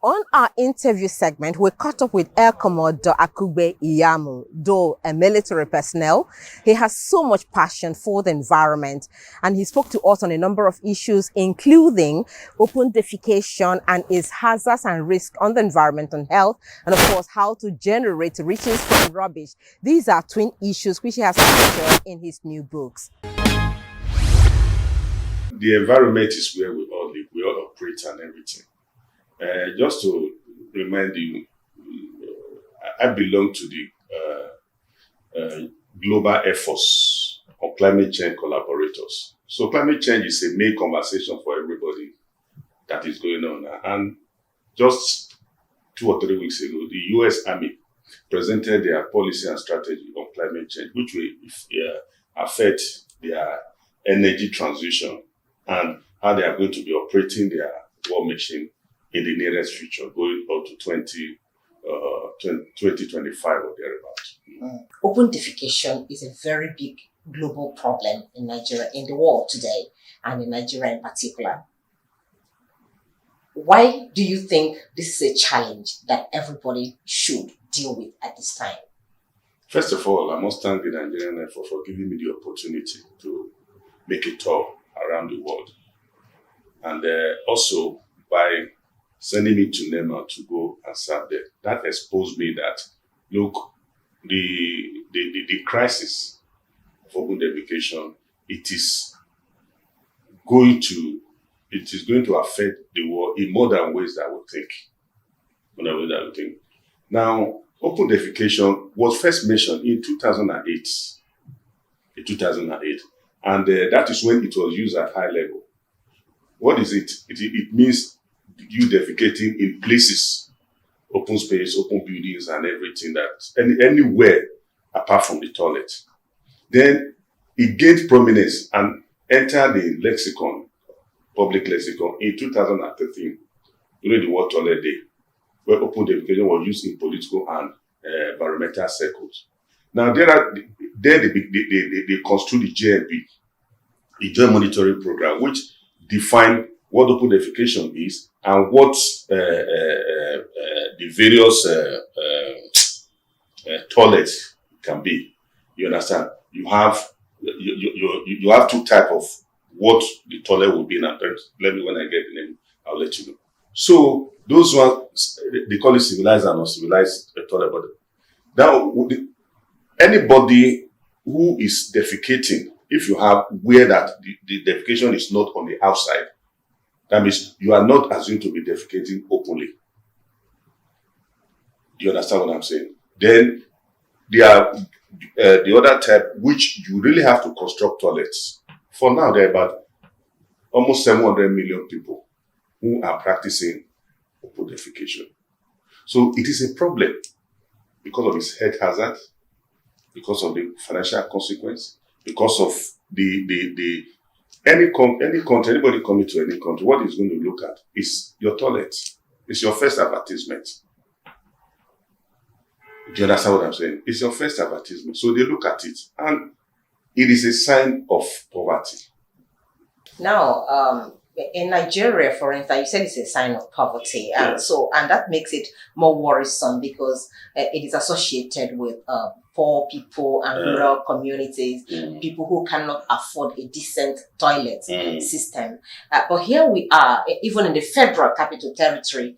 On our interview segment, we caught up with Air Commodore Iyamu. Though a military personnel, he has so much passion for the environment, and he spoke to us on a number of issues, including open defecation and its hazards and risks on the environment and health, and of course, how to generate riches from rubbish. These are twin issues which he has featured in his new books. The environment is where we all live, we all operate and everything. Just to remind you, I belong to the global efforts of climate change collaborators. So climate change is a main conversation for everybody that is going on. And just 2 or 3 weeks ago, the US Army presented their policy and strategy on climate change, which will affect their energy transition and how they are going to be operating their war machine in the nearest future, going up to 2025 or thereabouts. Open defecation is a very big global problem in Nigeria, in the world today, and in Nigeria in particular. Why do you think this is a challenge that everybody should deal with at this time? First of all, I must thank the Nigerian Air Force for giving me the opportunity to make a tour around the world. And also by sending me to NEMA to go and serve there. That exposed me that, look, the crisis of open defecation, it is going to affect the world in more than ways that we think. Now, open defecation was first mentioned in 2008. And that is when it was used at high level. What is it? It means you defecating in places, open space, open buildings, and everything anywhere apart from the toilet. Then it gained prominence and entered the lexicon, public lexicon, in 2013 during the World Toilet Day, where open defecation was used in political and environmental circles. Now they construed the JMP, the Joint Monitoring Program, which defined what open defecation is and what the various toilets can be. You understand? You have 2 types of what the toilet will be in terms. When I get the name, I'll let you know. So those ones, they call it civilized and uncivilized toilet. But now, anybody who is defecating, if you have where that the defecation is not on the outside, that means you are not assumed to be defecating openly. Do you understand what I'm saying? Then there are the other type, which you really have to construct toilets. For now, there are about almost 700 million people who are practicing open defecation. So it is a problem because of its health hazard, because of the financial consequence, because of anybody coming to any country, what is going to look at is your toilet. It's your first advertisement. Do you understand what I'm saying? It's your first advertisement. So they look at it, and it is a sign of poverty. Now, in Nigeria, for instance, you said it's a sign of poverty, and that makes it more worrisome because it is associated with poor people and rural communities, people who cannot afford a decent toilet system. But here we are, even in the Federal Capital Territory,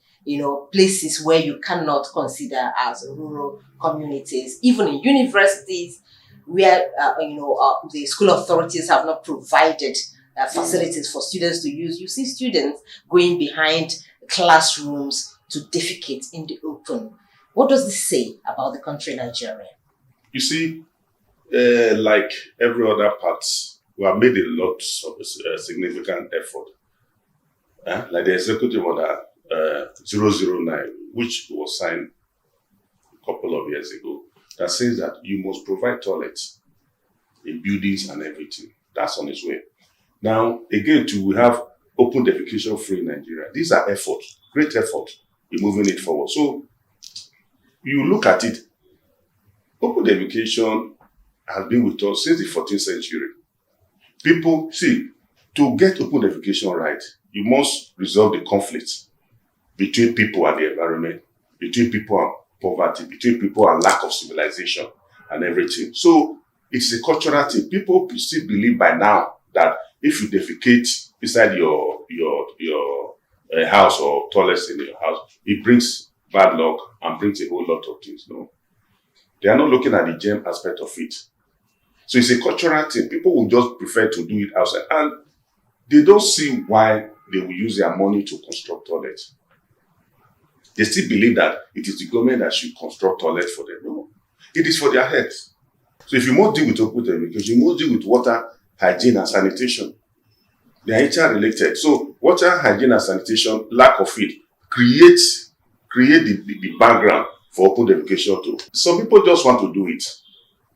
places where you cannot consider as rural communities, even in universities where the school authorities have not provided facilities for students to use. You see students going behind classrooms to defecate in the open. What does this say about the country Nigeria? You see, like every other part, we have made a lot of significant effort. Like the executive order 009, which was signed a couple of years ago, that says that you must provide toilets in buildings and everything. That's on its way. Now, again, we have open defecation free in Nigeria. These are efforts, great effort in moving it forward. So, you look at it, open defecation has been with us since the 14th century. People, see, to get open defecation right, you must resolve the conflict between people and the environment, between people and poverty, between people and lack of civilization and everything. So it's a cultural thing. People still believe by now that if you defecate inside your house or toilets in your house, it brings bad luck and brings a whole lot of things. No, they are not looking at the germ aspect of it. So it's a cultural thing. People will just prefer to do it outside, and they don't see why they will use their money to construct toilets. They still believe that it is the government that should construct toilets for them. No, it is for their health. So if you must deal with open education, you must deal with water, hygiene, and sanitation. They are interrelated. So water, hygiene, and sanitation, lack of it, create the background for open education too. Some people just want to do it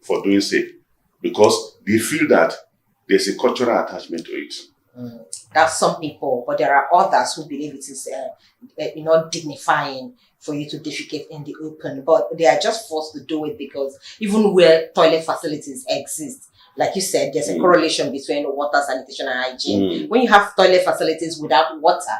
for doing sake because they feel that there's a cultural attachment to it. That's some people, but there are others who believe it is, dignifying for you to defecate in the open. But they are just forced to do it because even where toilet facilities exist, like you said, there's a correlation between water, sanitation, and hygiene. When you have toilet facilities without water,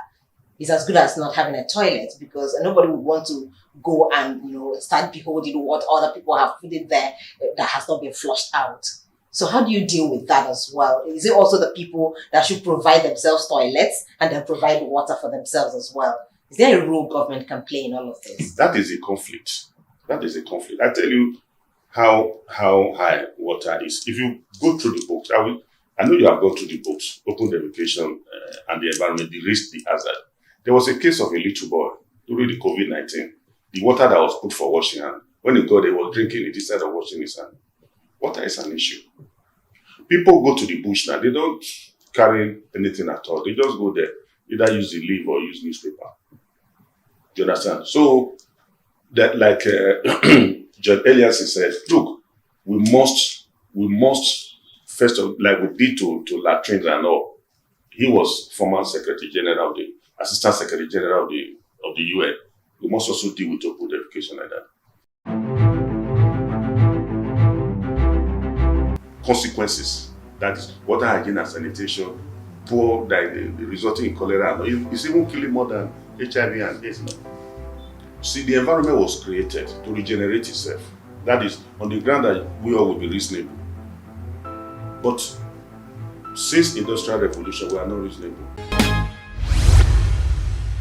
it's as good as not having a toilet because nobody would want to go and start beholding what other people have put in there that has not been flushed out. So how do you deal with that as well? Is it also the people that should provide themselves toilets and then provide water for themselves as well? Is there a role government can play in all of this? That is a conflict. That is a conflict. I tell you how high water is. If you go through the books, I know you have gone through the books, Open Defecation and the Environment, the Risk, the Hazard. There was a case of a little boy during the COVID-19. The water that was put for washing hand, when he got there, he was drinking it instead of washing his hand. Water is an issue. People go to the bush now. They don't carry anything at all. They just go there, either use the leaf or use newspaper. Do you understand? So, that like John Elias said, look, we must first of like we did to latrines and all. He was former Secretary General of the Assistant Secretary General of the UN. We must also deal with open defecation like that. Consequences, that is water hygiene and sanitation, poor resulting in cholera. It's even killing more than HIV and AIDS now. See, the environment was created to regenerate itself. That is on the ground that we all will be reasonable. But since Industrial Revolution, we are not reasonable.